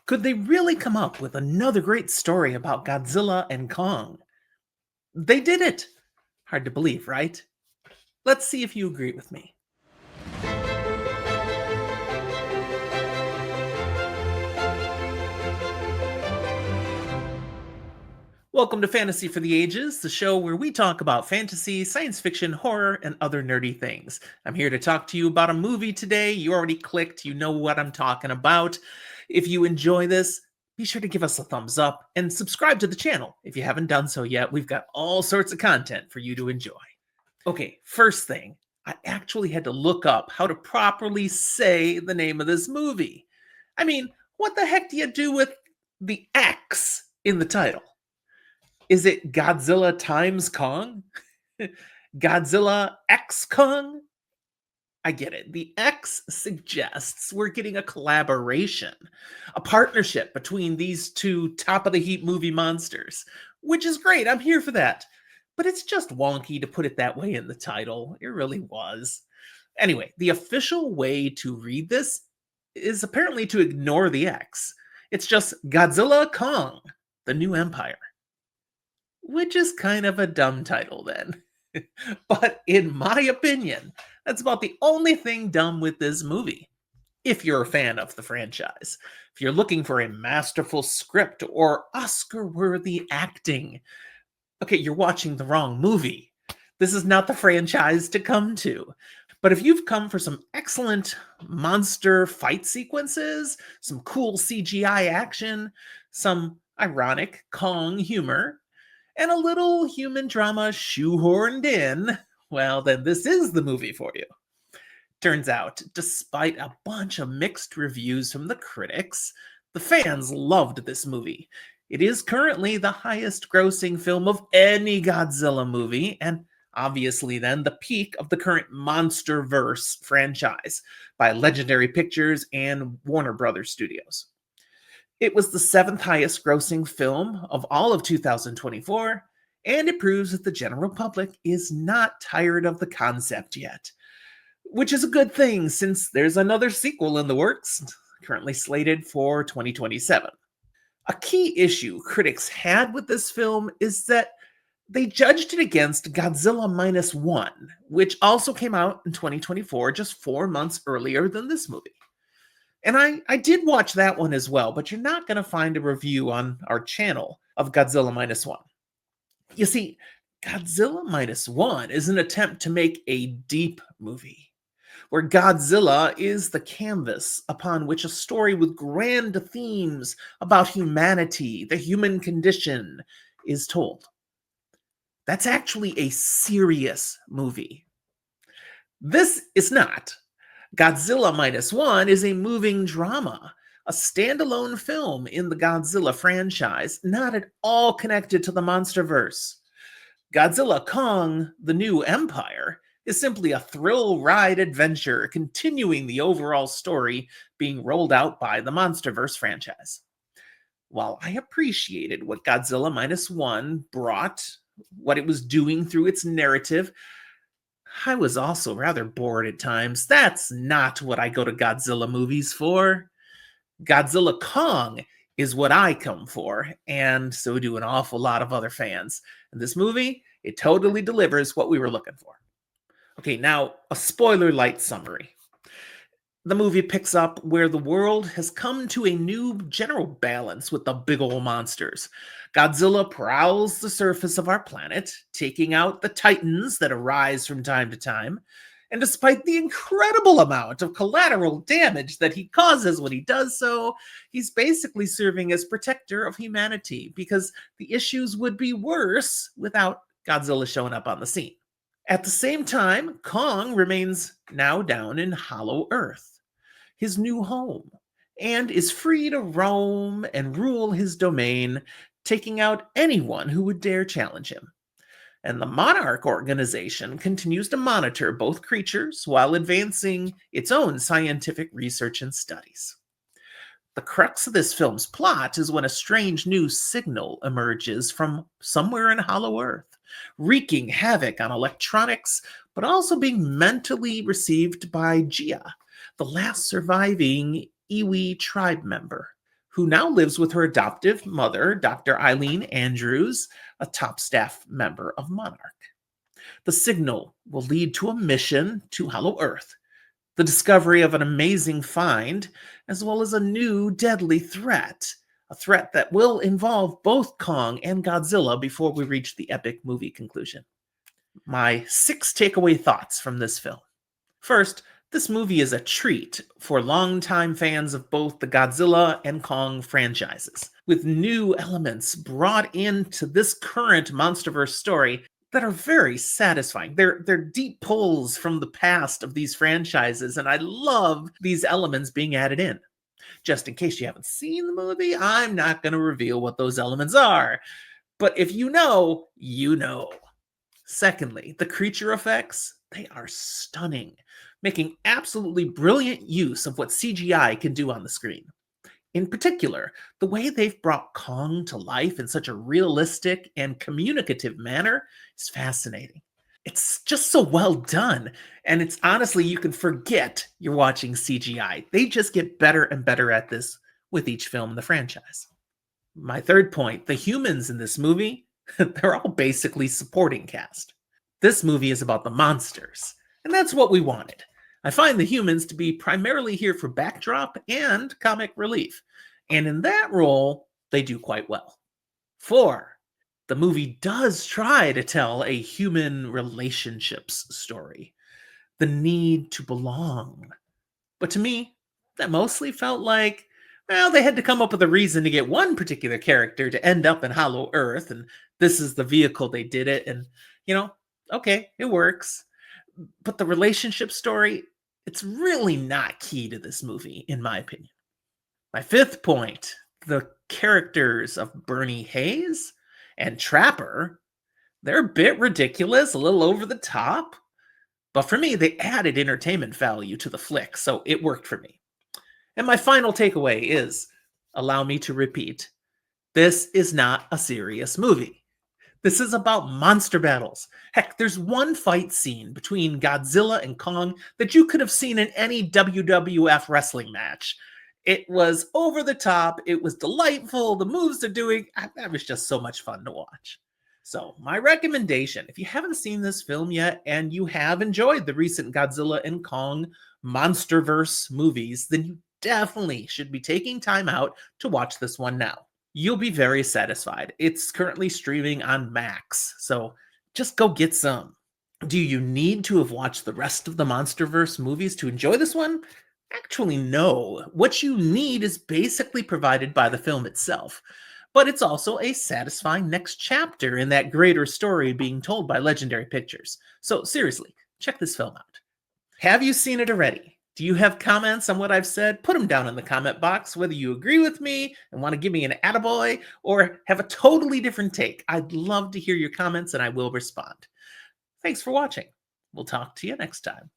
Could they really come up with another great story about Godzilla and Kong? They did it! Hard to believe, right? Let's see if you agree with me. Welcome to Fantasy for the Ages, the show where we talk about fantasy, science fiction, horror, and other nerdy things. I'm here to talk to you about a movie today. You already clicked, you know what I'm talking about. If you enjoy this, be sure to give us a thumbs up and subscribe to the channel. If you haven't done so yet, we've got all sorts of content for you to enjoy. Okay, first thing, I actually had to look up how to properly say the name of this movie. I mean, what the heck do you do with the X in the title? Is it Godzilla times Kong? Godzilla X Kong? I get it. The X suggests we're getting a collaboration, a partnership between these two top of the heap movie monsters, which is great. I'm here for that. But it's just wonky to put it that way in the title. It really was. Anyway, the official way to read this is apparently to ignore the X. It's just Godzilla Kong, the New Empire. Which is kind of a dumb title then. But in my opinion, that's about the only thing dumb with this movie. If you're a fan of the franchise, if you're looking for a masterful script or Oscar-worthy acting, okay, you're watching the wrong movie. This is not the franchise to come to. But if you've come for some excellent monster fight sequences, some cool CGI action, some ironic Kong humor, and a little human drama shoehorned in, well, then this is the movie for you. Turns out, despite a bunch of mixed reviews from the critics, the fans loved this movie. It is currently the highest grossing film of any Godzilla movie, and obviously then the peak of the current MonsterVerse franchise by Legendary Pictures and Warner Brothers Studios. It was the seventh highest grossing film of all of 2024, and it proves that the general public is not tired of the concept yet. Which is a good thing since there's another sequel in the works, currently slated for 2027. A key issue critics had with this film is that they judged it against Godzilla Minus One, which also came out in 2024, just 4 months earlier than this movie. And I did watch that one as well, but you're not going to find a review on our channel of Godzilla Minus One. You see, Godzilla Minus One is an attempt to make a deep movie, where Godzilla is the canvas upon which a story with grand themes about humanity, the human condition, is told. That's actually a serious movie. This is not. Godzilla Minus One is a moving drama, a standalone film in the Godzilla franchise, not at all connected to the MonsterVerse. Godzilla Kong, the New Empire, is simply a thrill ride adventure continuing the overall story being rolled out by the MonsterVerse franchise. While I appreciated what Godzilla Minus One brought, what it was doing through its narrative, I was also rather bored at times. That's not what I go to Godzilla movies for. Godzilla Kong is what I come for, and so do an awful lot of other fans. And this movie, it totally delivers what we were looking for. Okay, now a spoiler-lite summary. The movie picks up where the world has come to a new general balance with the big ol' monsters. Godzilla prowls the surface of our planet, taking out the titans that arise from time to time. And despite the incredible amount of collateral damage that he causes when he does so, he's basically serving as protector of humanity because the issues would be worse without Godzilla showing up on the scene. At the same time, Kong remains now down in Hollow Earth, his new home, and is free to roam and rule his domain, taking out anyone who would dare challenge him. And the Monarch organization continues to monitor both creatures while advancing its own scientific research and studies. The crux of this film's plot is when a strange new signal emerges from somewhere in Hollow Earth, wreaking havoc on electronics, but also being mentally received by Gia, the last surviving Iwi tribe member, who now lives with her adoptive mother, Dr. Eileen Andrews, a top staff member of Monarch. The signal will lead to a mission to Hollow Earth, the discovery of an amazing find, as well as a new deadly threat. A threat that will involve both Kong and Godzilla before we reach the epic movie conclusion. My 6 takeaway thoughts from this film. First, this movie is a treat for longtime fans of both the Godzilla and Kong franchises, with new elements brought into this current MonsterVerse story that are very satisfying. They're deep pulls from the past of these franchises, and I love these elements being added in. Just in case you haven't seen the movie, I'm not going to reveal what those elements are. But if you know, you know. Secondly, the creature effects, they are stunning, making absolutely brilliant use of what CGI can do on the screen. In particular, the way they've brought Kong to life in such a realistic and communicative manner is fascinating. It's just so well done, and it's honestly, you can forget you're watching CGI. They just get better and better at this with each film in the franchise. My third point, the humans in this movie, they're all basically supporting cast. This movie is about the monsters, and that's what we wanted. I find the humans to be primarily here for backdrop and comic relief, and in that role, they do quite well. 4. The movie does try to tell a human relationships story, the need to belong. But to me, that mostly felt like, well, they had to come up with a reason to get one particular character to end up in Hollow Earth, and this is the vehicle they did it, and, okay, it works. But the relationship story, it's really not key to this movie, in my opinion. My 5th point, the characters of Bernie Hayes and Trapper, they're a bit ridiculous, a little over the top, but for me, they added entertainment value to the flick, so it worked for me. And my final takeaway is, allow me to repeat, this is not a serious movie. This is about monster battles. Heck, there's one fight scene between Godzilla and Kong that you could have seen in any WWF wrestling match. It was over the top. It was delightful. The moves they're doing, that was just so much fun to watch. So my recommendation, if you haven't seen this film yet and you have enjoyed the recent Godzilla and Kong MonsterVerse movies, then you definitely should be taking time out to watch this one now. You'll be very satisfied. It's currently streaming on Max, so just go get some. Do you need to have watched the rest of the MonsterVerse movies to enjoy this one? Actually, no. What you need is basically provided by the film itself, but it's also a satisfying next chapter in that greater story being told by Legendary Pictures. So seriously, check this film out. Have you seen it already? Do you have comments on what I've said? Put them down in the comment box, whether you agree with me and want to give me an attaboy or have a totally different take. I'd love to hear your comments and I will respond. Thanks for watching. We'll talk to you next time.